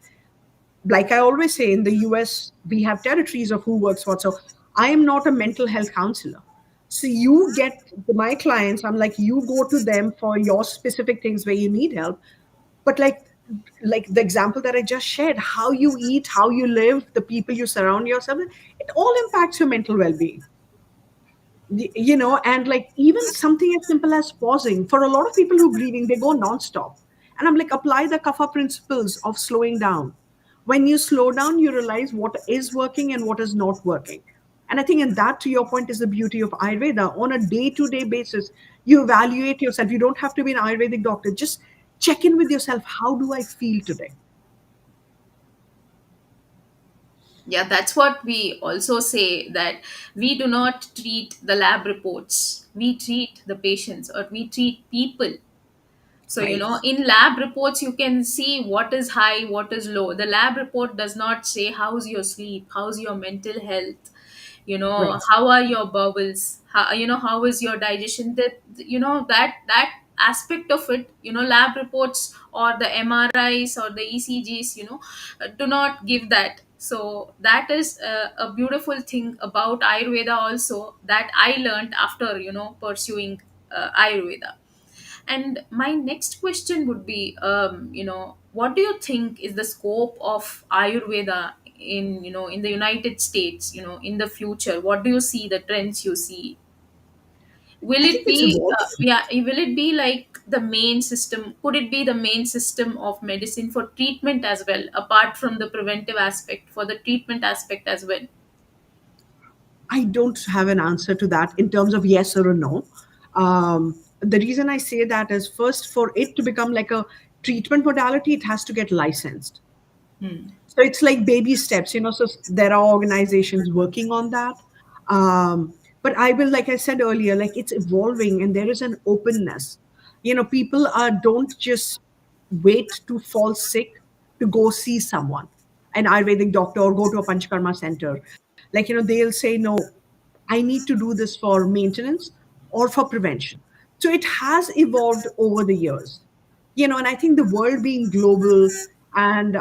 Like I always say, in the US, we have territories of who works what. So I am not a mental health counselor. So you get my clients, I'm like, you go to them for your specific things where you need help. But like the example that I just shared, how you eat, how you live, the people you surround yourself with, it all impacts your mental well-being. And like even something as simple as pausing. For a lot of people who grieving, they go nonstop. And I'm like, apply the kapha principles of slowing down. When you slow down, you realize what is working and what is not working. And I think, and that to your point is the beauty of Ayurveda. On a day-to-day basis, you evaluate yourself. You don't have to be an Ayurvedic doctor. Just check in with yourself. How do I feel today? Yeah, that's what we also say, that we do not treat the lab reports, we treat the patients, or we treat people. So, Right. in lab reports, you can see what is high, what is low. The lab report does not say how's your sleep, how's your mental health, Right. how are your bowels, how is your digestion. That, that aspect of it, lab reports or the MRIs or the ECGs, do not give that. So that is a beautiful thing about Ayurveda also, that I learned after, pursuing Ayurveda. And my next question would be, what do you think is the scope of Ayurveda in, in the United States, in the future? What do you see, the trends you see? Will I it think it's be, evolving. yeah, will it be like the main system? Could it be the main system of medicine for treatment as well, apart from the preventive aspect, for the treatment aspect as well? I don't have an answer to that in terms of yes or a no. The reason I say that is, first, for it to become like a treatment modality, it has to get licensed. Hmm. So it's like baby steps, So there are organizations working on that. But I will, like I said earlier, like it's evolving and there is an openness. People are don't just wait to fall sick to go see someone, an Ayurvedic doctor, or go to a Panchakarma center. Like, they'll say, no, I need to do this for maintenance or for prevention. So it has evolved over the years, and I think the world being global and,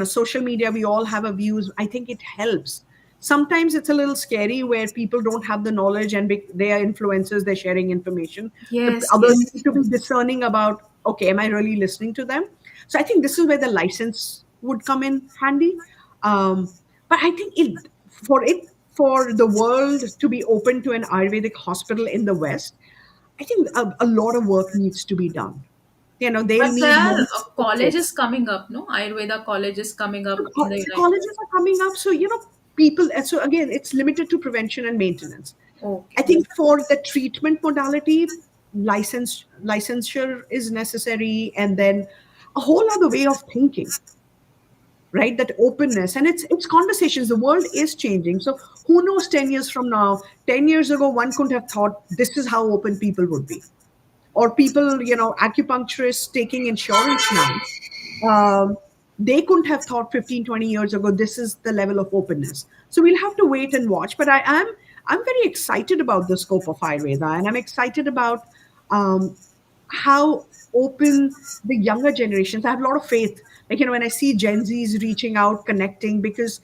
social media, we all have a views. I think it helps. Sometimes it's a little scary where people don't have the knowledge and they are influencers, they're sharing information. The Yes, others yes. need to be discerning about, okay, am I really listening to them? So I think this is where the license would come in handy. But I think for the world to be open to an Ayurvedic hospital in the West, I think a lot of work needs to be done. They'll But there need are more specifics. colleges coming up, no? Ayurveda colleges coming up in the So United. colleges are coming up, so people. So again, it's limited to prevention and maintenance. I Okay. think for the treatment modality, licensure is necessary, and then a whole other way of thinking, right? That openness, and it's conversations. The world is changing, so who knows? 10 years from now, 10 years ago, one couldn't have thought this is how open people would be, or people, acupuncturists taking insurance now. um, they couldn't have thought 15, 20 years ago this is the level of openness. So we'll have to wait and watch. But I'm very excited about the scope of Ayurveda, and I'm excited about um, how open the younger generations. I have a lot of faith. Like, when I see Gen Zs reaching out, connecting, because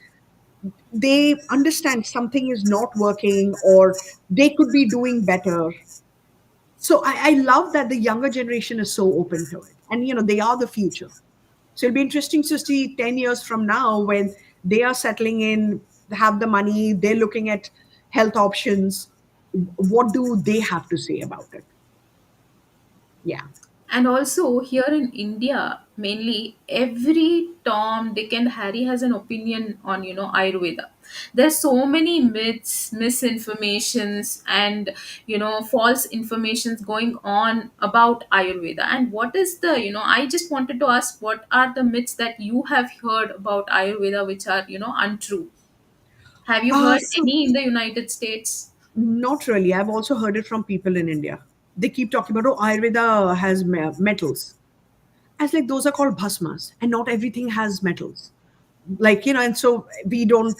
they understand something is not working or they could be doing better. So I love that the younger generation is so open to it. And, they are the future. So it'll be interesting to see 10 years from now when they are settling in, have the money, they're looking at health options. What do they have to say about it? Yeah. And also here in India, mainly every Tom, Dick, and Harry has an opinion on, Ayurveda. There's so many myths, misinformations, and false informations going on about Ayurveda. And what is the, I just wanted to ask, what are the myths that you have heard about Ayurveda which are, untrue? Have you heard So any in the United States? not really. I've also heard it from people in India. They keep talking about, oh, Ayurveda has metals. As like those are called bhasmas, and not everything has metals. Like, and so we don't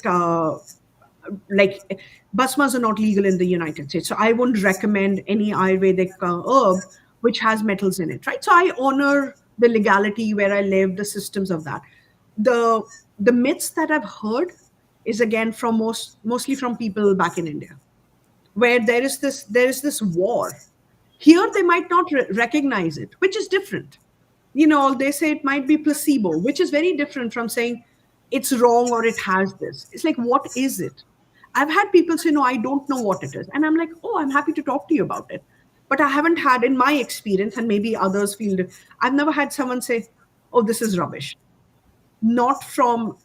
like basmas are not legal in the United States. So I wouldn't recommend any Ayurvedic herb which has metals in it, right? So I honor the legality where I live, the systems of that. The the myths that I've heard is again from mostly from people back in India, where there is this war. Here they might not recognize it, which is different. They say it might be placebo, which is very different from saying it's wrong or it has this. It's like, what is it? I've had people say, no, I don't know what it is. And I'm like, oh, I'm happy to talk to you about it. But I haven't had, in my experience, and maybe others feel it, I've never had someone say, oh, this is rubbish. Not from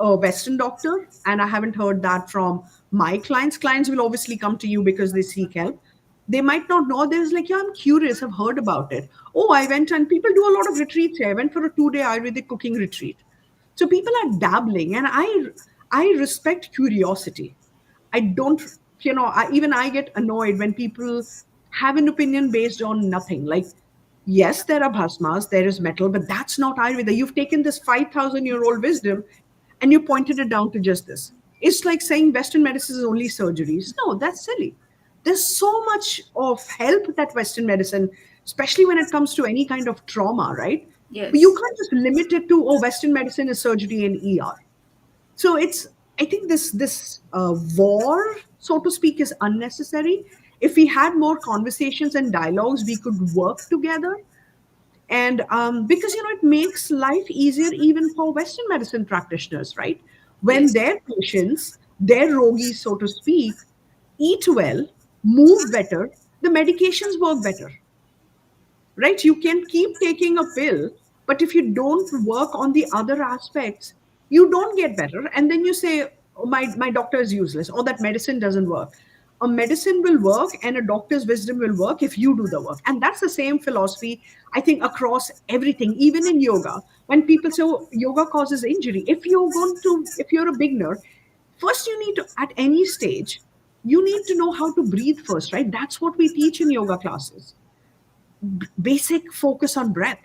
a Western doctor. And I haven't heard that from my clients. Clients will obviously come to you because they seek help. They might not know. There's like, yeah, I'm curious. I've heard about it. Oh, I went, and people do a lot of retreats here. I went for a 2-day Ayurvedic cooking retreat. So people are dabbling. And I respect curiosity. I don't, even I get annoyed when people have an opinion based on nothing. Like, yes, there are bhasmas, there is metal, but that's not Ayurveda. You've taken this 5,000-year-old wisdom and you pointed it down to just this. It's like saying Western medicine is only surgeries. No, that's silly. There's so much of help that Western medicine, especially when it comes to any kind of trauma, right? But you Yes. can't just limit it to, oh, Western medicine is surgery and ER. So it's, I think this war, so to speak, is unnecessary. If we had more conversations and dialogues, we could work together. And because it makes life easier even for Western medicine practitioners, right? When Yes. their patients, their rogis, so to speak, eat well, move better, the medications work better, right? You can keep taking a pill, but if you don't work on the other aspects, you don't get better. And then you say, oh, my doctor is useless, or that medicine doesn't work. A medicine will work and a doctor's wisdom will work if you do the work. And that's the same philosophy, I think, across everything, even in yoga. When people say, oh, yoga causes injury, if you're a beginner, first you need to, at any stage, you need to know how to breathe first, right? That's what we teach in yoga classes, basic focus on breath.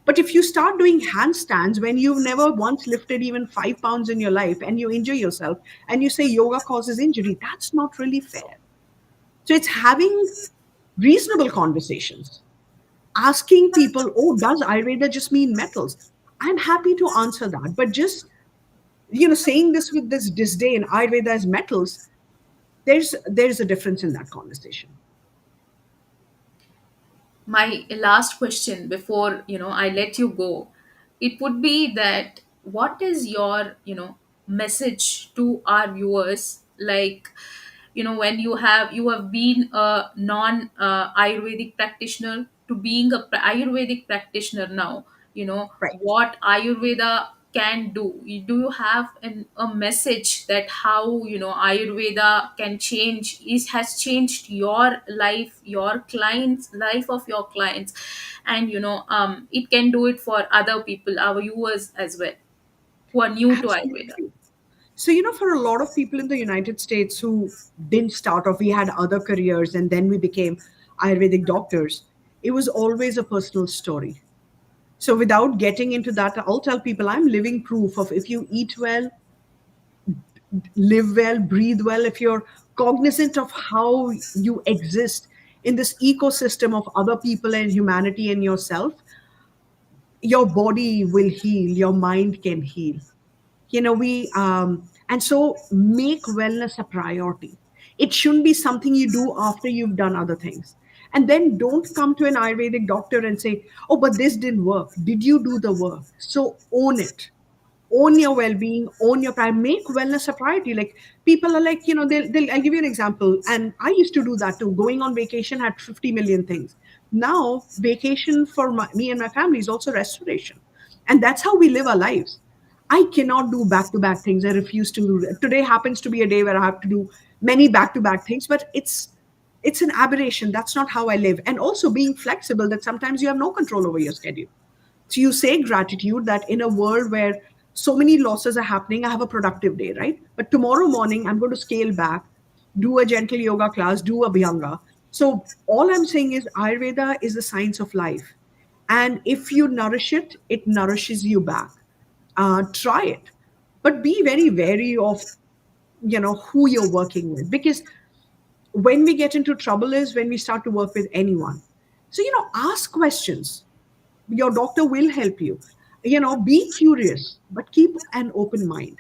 But if you start doing handstands when you've never once lifted even 5 pounds in your life and you injure yourself and you say yoga causes injury, that's not really fair. So it's having reasonable conversations, asking people, oh, does Ayurveda just mean metals? I'm happy to answer that. But just, saying this with this disdain, Ayurveda as metals, there's a difference in that conversation. My last question before I let you go, it would be that what is your message to our viewers, like when you have been a non ayurvedic practitioner to being a ayurvedic practitioner now, Right. what ayurveda can do you have a message that how ayurveda can change is has changed your life, your clients life of your clients, and it can do it for other people, our viewers as well, who are new to ayurveda. Absolutely. So, for a lot of people in the United States who didn't start off, we had other careers and then we became Ayurvedic doctors. It was always a personal story. So, without getting into that, I'll tell people I'm living proof of if you eat well, live well, breathe well, if you're cognizant of how you exist in this ecosystem of other people and humanity and yourself, your body will heal, your mind can heal. We and so make wellness a priority. It shouldn't be something you do after you've done other things. And then don't come to an Ayurvedic doctor and say, oh, but this didn't work. Did you do the work? So own it, own your well-being, own your pride, make wellness a priority. Like, people are like, I'll give you an example, and I used to do that too. Going on vacation had 50 million things. Now vacation for me and my family is also restoration, and that's how we live our lives. I cannot do back-to-back things. I refuse to do that. Today happens to be a day where I have to do many back-to-back things, but it's an aberration. That's not how I live. And also being flexible, that sometimes you have no control over your schedule. So you say gratitude that in a world where so many losses are happening, I have a productive day, right? But tomorrow morning, I'm going to scale back, do a gentle yoga class, do a Bhyanga. So all I'm saying is Ayurveda is the science of life. And if you nourish it, it nourishes you back. Try it. But be very wary of, who you're working with. Because when we get into trouble is when we start to work with anyone. So, ask questions. Your doctor will help you. Be curious, but keep an open mind.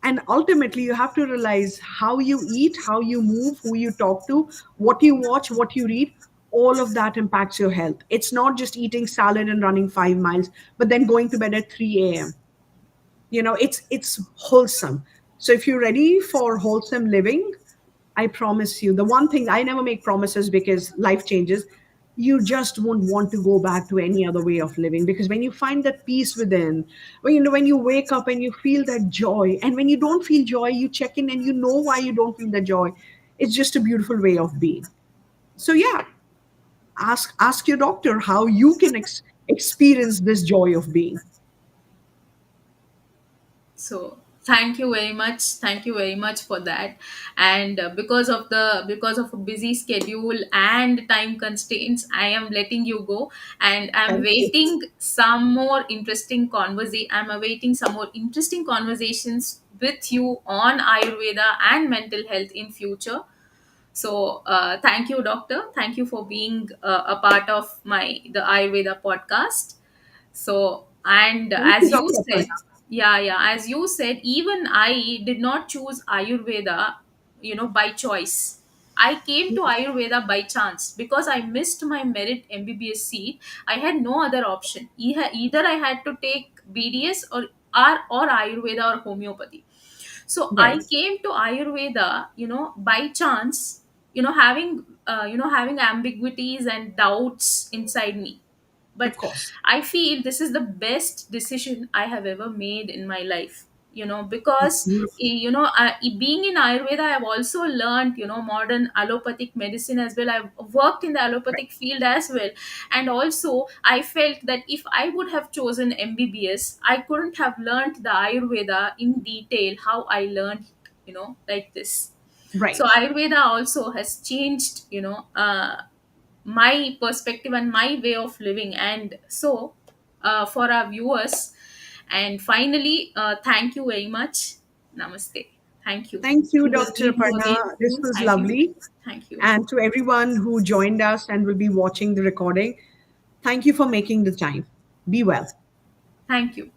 And ultimately, you have to realize how you eat, how you move, who you talk to, what you watch, what you read. All of that impacts your health. It's not just eating salad and running 5 miles, but then going to bed at 3 a.m. It's wholesome. So if you're ready for wholesome living, I promise you, the one thing, I never make promises because life changes, you just won't want to go back to any other way of living. Because when you find that peace within, when you wake up and you feel that joy, and when you don't feel joy, you check in and you know why you don't feel the joy. It's just a beautiful way of being. So yeah, ask your doctor how you can experience this joy of being. So Thank you very much. Thank you very much for that. And because of a busy schedule and time constraints, I am letting you go, and I'm Thank you. waiting some more interesting conversation. I'm awaiting some more interesting conversations with you on Ayurveda and mental health in future. So thank you, doctor. Thank you for being a part of my the Ayurveda podcast. So, and Thank you, as you Dr. said, Aparna. as you said, even I did not choose Ayurveda, by choice. I came to Ayurveda by chance because I missed my merit MBBS seat. I had no other option. Either I had to take BDS or Ayurveda or homeopathy. So I Right. came to Ayurveda, by chance, having ambiguities and doubts inside me. Of But course. I feel this is the best decision I have ever made in my life, because Beautiful. being in Ayurveda, I've also learned, modern allopathic medicine as well. I've worked in the Right. allopathic field as well. And also I felt that if I would have chosen MBBS, I couldn't have learned the Ayurveda in detail how I learned, like this. So Right. Ayurveda also has changed, my perspective and my way of living. And so, for our viewers, and finally, thank you very much. Namaste. Thank you. Thank you, We will Dr. meet you Aparna. again This soon. was Thank you. lovely. Thank you. And to everyone who joined us and will be watching the recording, thank you for making the time. Be well. Thank you.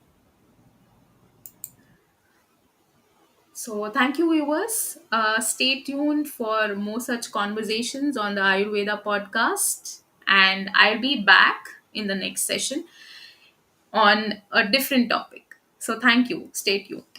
So, thank you, viewers. Stay tuned for more such conversations on the Ayurveda podcast. And I'll be back in the next session on a different topic. So, thank you. Stay tuned.